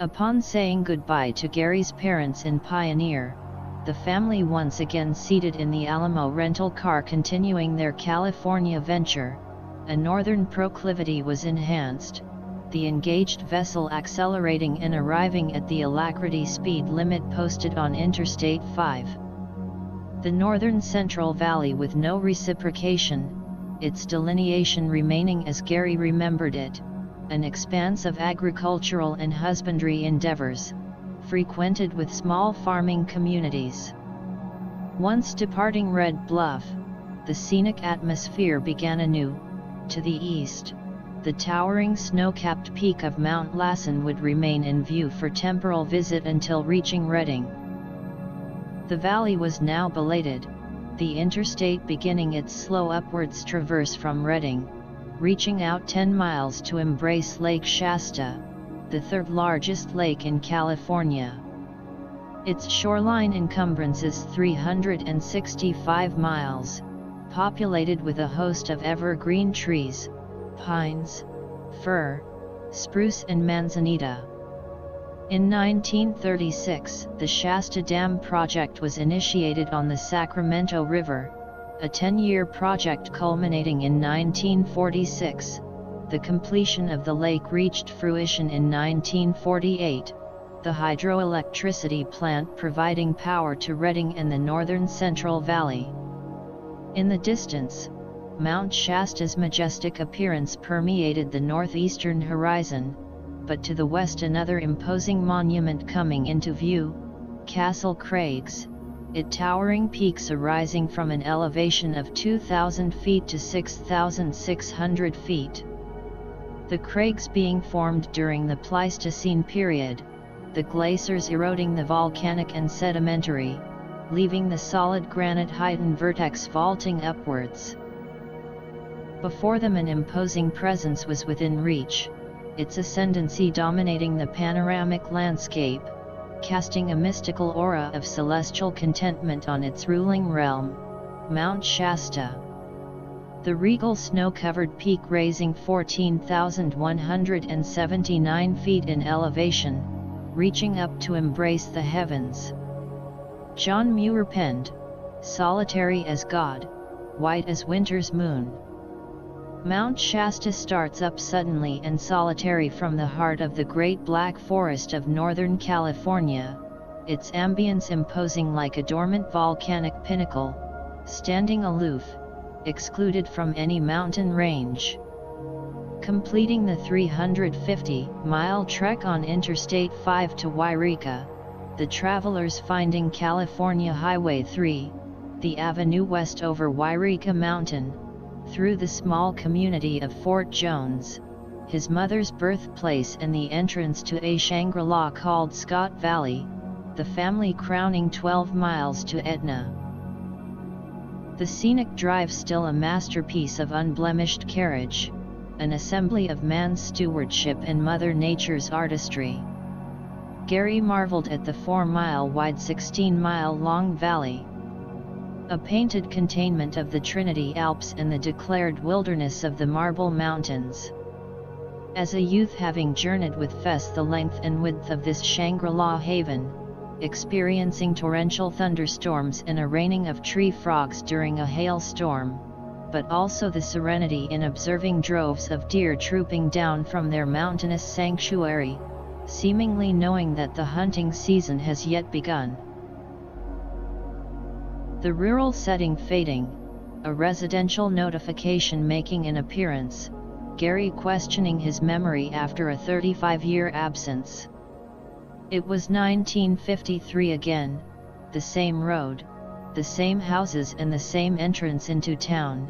Upon saying goodbye to Gary's parents in Pioneer, the family once again seated in the Alamo rental car continuing their California venture. A northern proclivity was enhanced, the engaged vessel accelerating and arriving at the alacrity speed limit posted on Interstate 5. The northern Central Valley with no reciprocation, its delineation remaining as Gary remembered it, an expanse of agricultural and husbandry endeavors, frequented with small farming communities. Once departing Red Bluff, the scenic atmosphere began anew. To the east, the towering snow-capped peak of Mount Lassen would remain in view for temporal visit until reaching Redding. The valley was now belated, the interstate beginning its slow upwards traverse from Redding, reaching out 10 miles to embrace Lake Shasta, the third largest lake in California. Its shoreline encumbrances 365 miles, populated with a host of evergreen trees, pines, fir, spruce and manzanita. In 1936, the Shasta Dam project was initiated on the Sacramento River, a 10-year project culminating in 1946. The completion of the lake reached fruition in 1948, the hydroelectricity plant providing power to Redding and the northern Central Valley. In the distance, Mount Shasta's majestic appearance permeated the northeastern horizon, but to the west another imposing monument coming into view, Castle Craigs, its towering peaks arising from an elevation of 2,000 feet to 6,600 feet. The craigs being formed during the Pleistocene period, the glaciers eroding the volcanic and sedimentary, leaving the solid granite heightened vertex vaulting upwards. Before them an imposing presence was within reach, its ascendancy dominating the panoramic landscape, casting a mystical aura of celestial contentment on its ruling realm, Mount Shasta. The regal snow-covered peak raising 14,179 feet in elevation, reaching up to embrace the heavens. John Muir penned, "Solitary as God, white as winter's moon." Mount Shasta starts up suddenly and solitary from the heart of the great black forest of Northern California, its ambience imposing like a dormant volcanic pinnacle, standing aloof, excluded from any mountain range. Completing the 350-mile trek on Interstate 5 to Yreka, the travelers finding California Highway 3, the avenue west over Yreka Mountain, through the small community of Fort Jones, his mother's birthplace and the entrance to a Shangri-La called Scott Valley, the family crowning 12 miles to Etna. The scenic drive still a masterpiece of unblemished carriage, an assembly of man's stewardship and Mother Nature's artistry. Gary marveled at the 4-mile-wide 16-mile-long valley, a painted containment of the Trinity Alps and the declared wilderness of the Marble Mountains. As a youth having journeyed with Fess the length and width of this Shangri-La haven, experiencing torrential thunderstorms and a raining of tree frogs during a hailstorm, but also the serenity in observing droves of deer trooping down from their mountainous sanctuary, seemingly knowing that the hunting season has yet begun. The rural setting fading, a residential notification making an appearance, Gary questioning his memory after a 35-year absence. It was 1953 again, the same road, the same houses and the same entrance into town.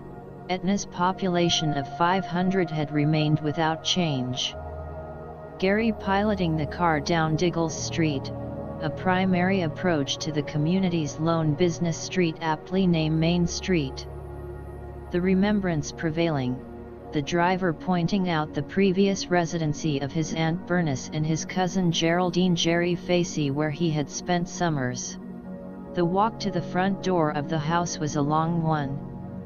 Etna's population of 500 had remained without change. Gary piloting the car down Diggles Street, a primary approach to the community's lone business street aptly named Main Street. The remembrance prevailing, the driver pointing out the previous residency of his Aunt Bernice and his cousin Geraldine Jerry Facey where he had spent summers. The walk to the front door of the house was a long one,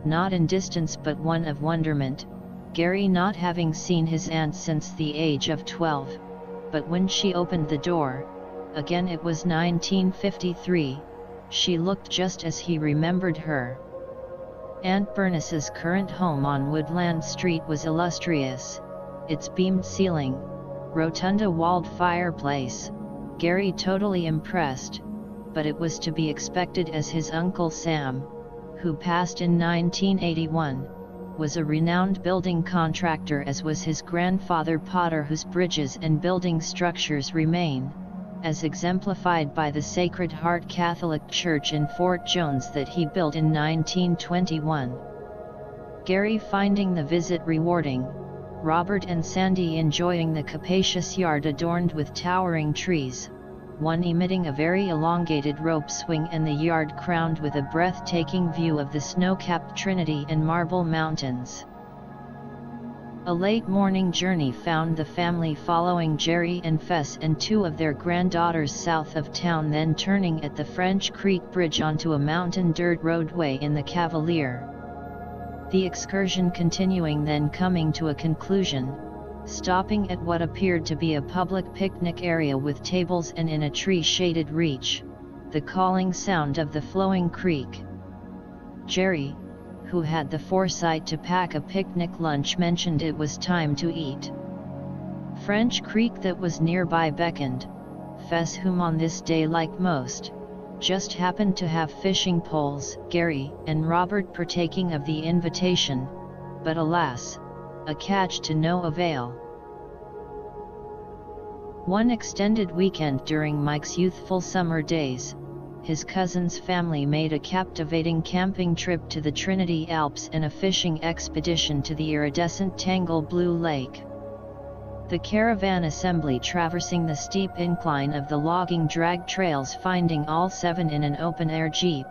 not in distance but one of wonderment, Gary not having seen his aunt since the age of 12, but when she opened the door, again it was 1953, she looked just as he remembered her. Aunt Bernice's current home on Woodland Street was illustrious, its beamed ceiling, rotunda walled fireplace, Gary totally impressed, but it was to be expected as his Uncle Sam, who passed in 1981, was a renowned building contractor, as was his grandfather Potter, whose bridges and building structures remain, as exemplified by the Sacred Heart Catholic Church in Fort Jones that he built in 1921. Gary finding the visit rewarding, Robert and Sandy enjoying the capacious yard adorned with towering trees, one emitting a very elongated rope swing and the yard crowned with a breathtaking view of the snow-capped Trinity and Marble Mountains. A late morning journey found the family following Jerry and Fess and two of their granddaughters south of town, then turning at the French Creek Bridge onto a mountain dirt roadway in the Cavalier. The excursion continuing, then coming to a conclusion, stopping at what appeared to be a public picnic area with tables and in a tree-shaded reach, the calling sound of the flowing creek. Jerry, who had the foresight to pack a picnic lunch, mentioned it was time to eat. French Creek that was nearby beckoned. Fess, whom on this day, like most, just happened to have fishing poles, Gary and Robert partaking of the invitation, but alas, a catch to no avail. One extended weekend during Mike's youthful summer days, his cousin's family made a captivating camping trip to the Trinity Alps and a fishing expedition to the iridescent Tangle Blue Lake. The caravan assembly traversing the steep incline of the logging drag trails, finding all seven in an open-air Jeep,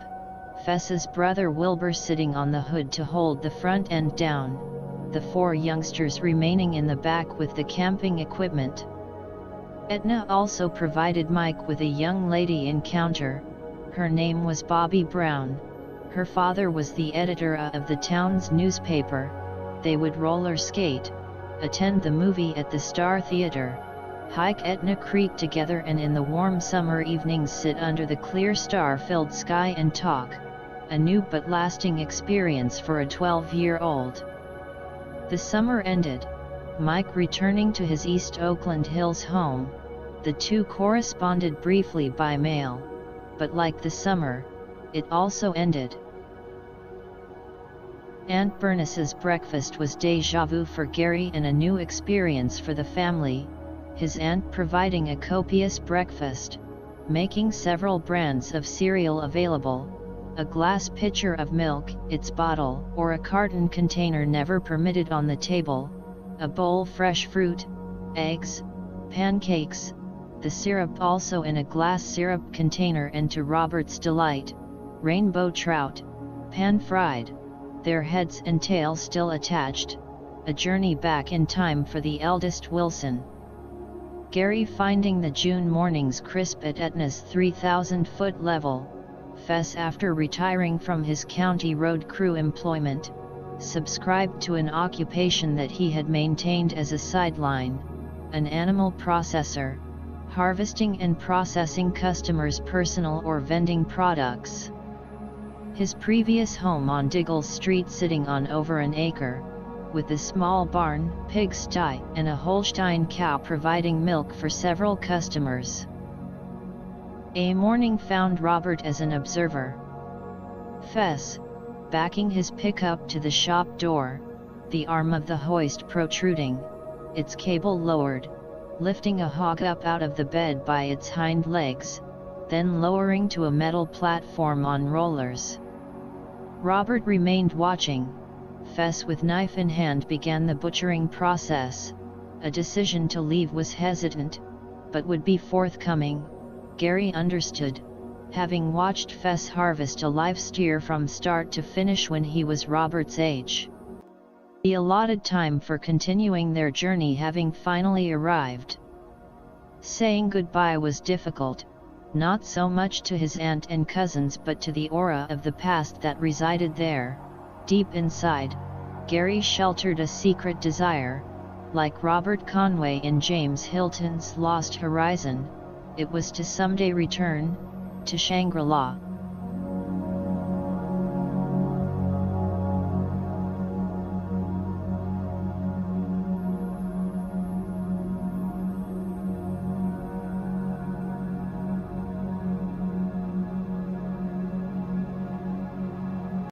Fess's brother Wilbur sitting on the hood to hold the front end down, the four youngsters remaining in the back with the camping equipment. Etna also provided Mike with a young lady encounter. Her name was Bobby Brown. Her father was the editor of the town's newspaper. They would roller skate, attend the movie at the Star Theater, hike Etna Creek together, and in the warm summer evenings sit under the clear star-filled sky and talk, a new but lasting experience for a 12-year-old. The summer ended, Mike returning to his East Oakland Hills home. The two corresponded briefly by mail, but like the summer, it also ended. Aunt Bernice's breakfast was déjà vu for Gary and a new experience for the family, his aunt providing a copious breakfast, making several brands of cereal available, a glass pitcher of milk, its bottle or a carton container never permitted on the table, a bowl fresh fruit, eggs, pancakes, the syrup also in a glass syrup container, and to Robert's delight, rainbow trout, pan-fried, their heads and tails still attached, a journey back in time for the eldest Wilson. Gary finding the June mornings crisp at Etna's 3,000-foot level. Fess, after retiring from his county road crew employment, subscribed to an occupation that he had maintained as a sideline, an animal processor, harvesting and processing customers' personal or vending products. His previous home on Diggles Street sitting on over an acre, with a small barn, pigsty, and a Holstein cow providing milk for several customers. A morning found Robert as an observer. Fess, backing his pickup to the shop door, the arm of the hoist protruding, its cable lowered, lifting a hog up out of the bed by its hind legs, then lowering to a metal platform on rollers. Robert remained watching. Fess, with knife in hand, began the butchering process. A decision to leave was hesitant, but would be forthcoming, Gary understood, having watched Fess harvest a live steer from start to finish when he was Robert's age. The allotted time for continuing their journey having finally arrived. Saying goodbye was difficult, not so much to his aunt and cousins but to the aura of the past that resided there. Deep inside, Gary sheltered a secret desire, Like Robert Conway in James Hilton's Lost Horizon, it was to someday return to Shangri-La.